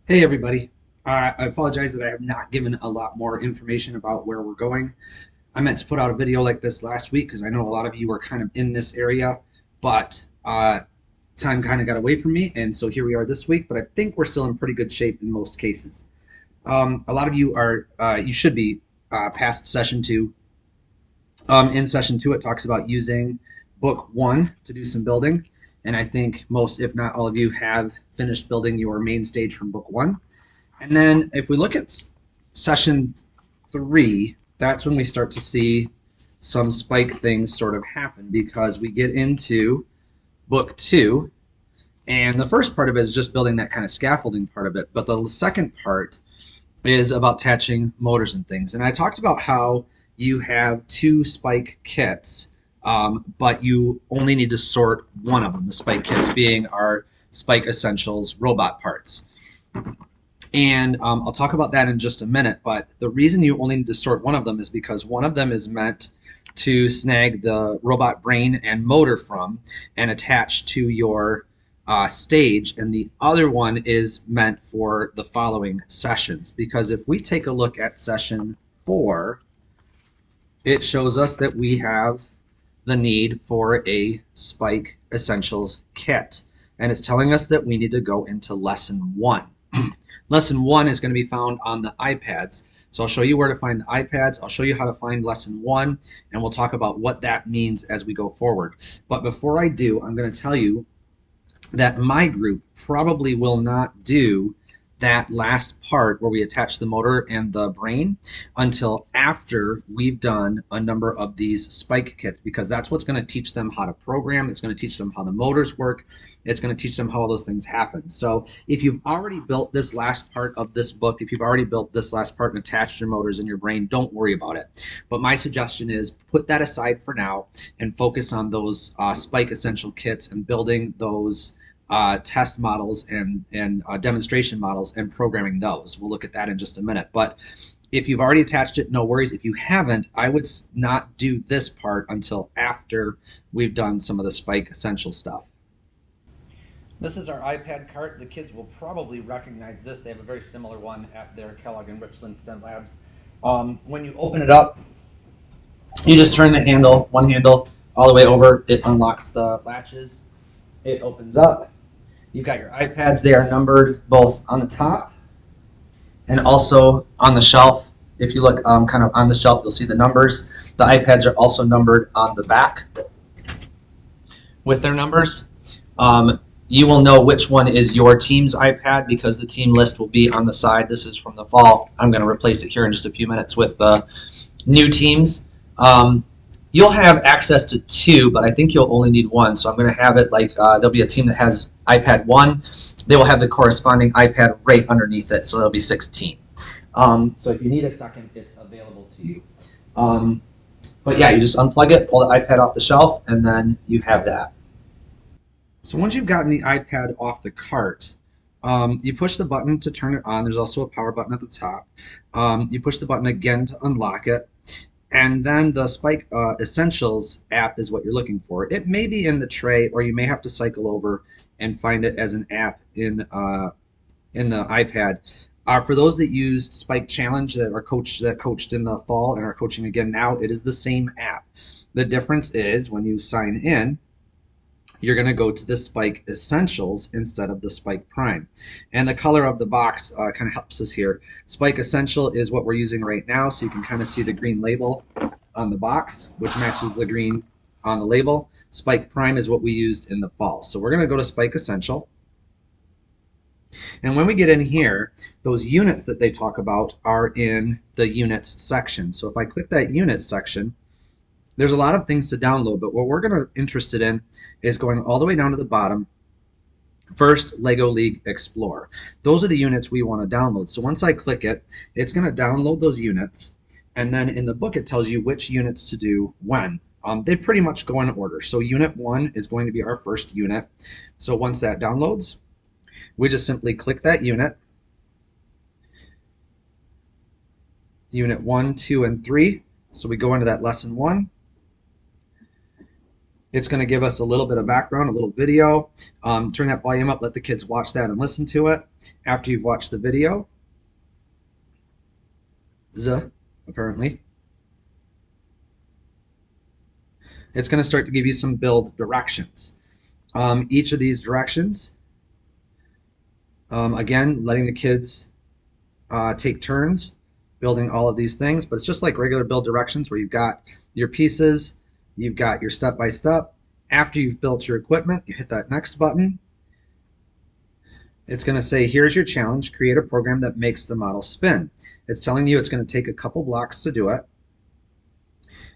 Hey everybody. I apologize that I have not given a lot more information about where we're going. I meant to put out a video like this last week because I know a lot of you were kind of in this area, but time kind of got away from me, and so here we are this week. But I think we're still in pretty good shape in most cases. A lot of you are, you should be past session two. In session two, it talks about using book one to do some building, and I think most, if not all of you, have finished building your main stage from book one. And then if we look at session three, that's when we start to see some spike things sort of happen because we get into book two. And the first part of it is just building that kind of scaffolding part of it. But the second part is about attaching motors and things. And I talked about how you have two spike kits, but you only need to sort one of them, the spike kits being our Spike Essentials robot parts. And I'll talk about that in just a minute. But the reason you only need to sort one of them is because one of them is meant to snag the robot brain and motor from and attach to your stage, and the other one is meant for the following sessions. Because if we take a look at session four, it shows us that we have the need for a Spike Essentials kit, and it's telling us that we need to go into lesson one. Lesson one is going to be found on the iPads. So I'll show you where to find the iPads. I'll show you how to find lesson one, and we'll talk about what that means as we go forward. But before I do, I'm going to tell you that my group probably will not do that last part where we attach the motor and the brain until after we've done a number of these spike kits, because that's what's going to teach them how to program. It's going to teach them how the motors work. It's going to teach them how all those things happen. So if you've already built this last part of this book, if you've already built this last part and attached your motors in your brain, don't worry about it. But my suggestion is put that aside for now and focus on those spike essential kits and building those test models and demonstration models and programming those. We'll look at that in just a minute. But if you've already attached it, no worries. If you haven't, I would not do this part until after we've done some of the Spike Essential stuff. This is our iPad cart. The kids will probably recognize this. They have a very similar one at their Kellogg and Richland STEM labs. When you open it up, you just turn the handle, one handle, all the way over. It unlocks the latches. It opens up. You've got your iPads. They are numbered both on the top and also on the shelf. If you look kind of on the shelf, you'll see the numbers. The iPads are also numbered on the back with their numbers. You will know which one is your team's iPad because the team list will be on the side. This is from the fall. I'm going to replace it here in just a few minutes with the new teams. You'll have access to two, but I think you'll only need one. So I'm going to have it like there'll be a team that has iPad 1. They will have the corresponding iPad right underneath it, so there'll be 16. So if you need a second, it's available to you. But yeah, you just unplug it, pull the iPad off the shelf, and then you have that. So once you've gotten the iPad off the cart, you push the button to turn it on. There's also a power button at the top. You push the button again to unlock it. And then the Spike Essentials app is what you're looking for. It may be in the tray, or you may have to cycle over and find it as an app in the iPad. For those that used Spike Challenge that coached in the fall and are coaching again now, it is the same app. The difference is when you sign in, you're going to go to the Spike Essentials instead of the Spike Prime. And the color of the box kind of helps us here. Spike Essential is what we're using right now, so you can kind of see the green label on the box, which matches the green on the label. Spike Prime is what we used in the fall. So we're going to go to Spike Essential. And when we get in here, those units that they talk about are in the units section. So if I click that units section, there's a lot of things to download, but what we're going to interested in is going all the way down to the bottom. First, Lego League Explore. Those are the units we want to download. So once I click it, it's going to download those units, and then in the book it tells you which units to do when. They pretty much go in order. So unit 1 is going to be our first unit. So once that downloads, we just simply click that unit. Unit 1, 2, and 3. So we go into that lesson 1. It's going to give us a little bit of background, a little video. Turn that volume up, let the kids watch that and listen to it. After you've watched the video, apparently, it's going to start to give you some build directions. Each of these directions, again, letting the kids take turns building all of these things, but it's just like regular build directions where you've got your pieces, you've got your step by step. After you've built your equipment, you hit that next button. It's going to say, here's your challenge, create a program that makes the model spin. It's telling you it's going to take a couple blocks to do it.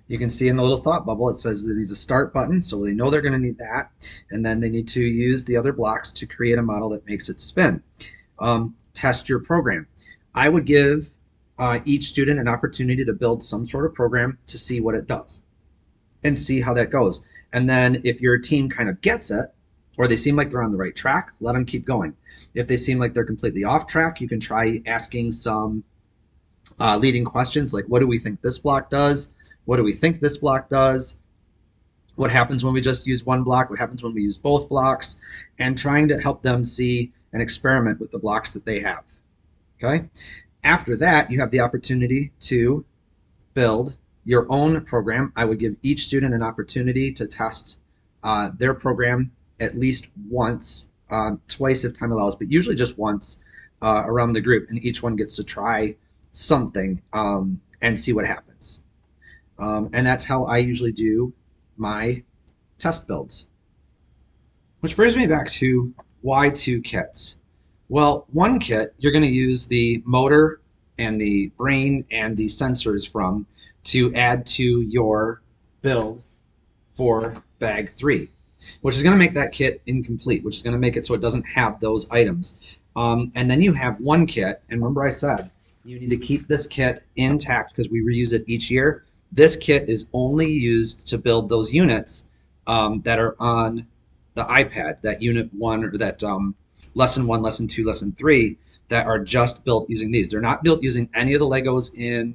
You can see in the little thought bubble, it says it needs a start button, so they know they're going to need that. And then they need to use the other blocks to create a model that makes it spin. Test your program. I would give each student an opportunity to build some sort of program to see what it does and see how that goes. And then if your team kind of gets it, or they seem like they're on the right track, let them keep going. If they seem like they're completely off track, you can try asking some leading questions like, what do we think this block does? What do we think this block does? What happens when we just use one block? What happens when we use both blocks? And trying to help them see and experiment with the blocks that they have. Okay. After that, you have the opportunity to build your own program. I would give each student an opportunity to test their program at least once, twice if time allows, but usually just once around the group, and each one gets to try something and see what happens. And that's how I usually do my test builds. Which brings me back to why two kits? Well, one kit you're going to use the motor and the brain and the sensors from to add to your build for bag 3, which is going to make that kit incomplete, which is going to make it so it doesn't have those items. And then you have one kit, and remember I said you need to keep this kit intact because we reuse it each year. This kit is only used to build those units that are on the iPad, that unit 1 or that lesson 1, lesson 2, lesson 3 that are just built using these. They're not built using any of the Legos in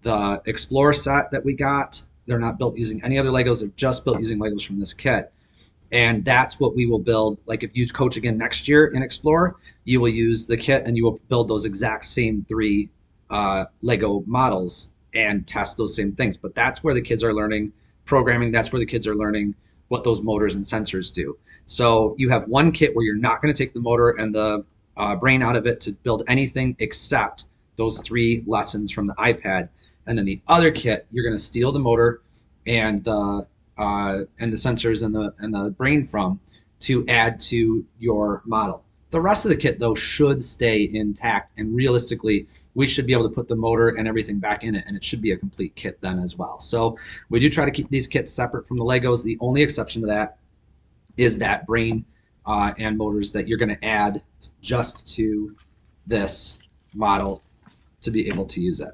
the Explorer set that we got. They're not built using any other Legos. They're just built using Legos from this kit. And that's what we will build. Like if you coach again next year in Explorer, you will use the kit and you will build those exact same 3 Lego models and test those same things. But that's where the kids are learning programming. That's where the kids are learning what those motors and sensors do. So you have one kit where you're not going to take the motor and the brain out of it to build anything except those 3 lessons from the iPad. And then the other kit, you're going to steal the motor and the sensors and the brain from to add to your model. The rest of the kit though should stay intact, and realistically, we should be able to put the motor and everything back in it, and it should be a complete kit then as well. So we do try to keep these kits separate from the Legos. The only exception to that is that brain and motors that you're going to add just to this model to be able to use it.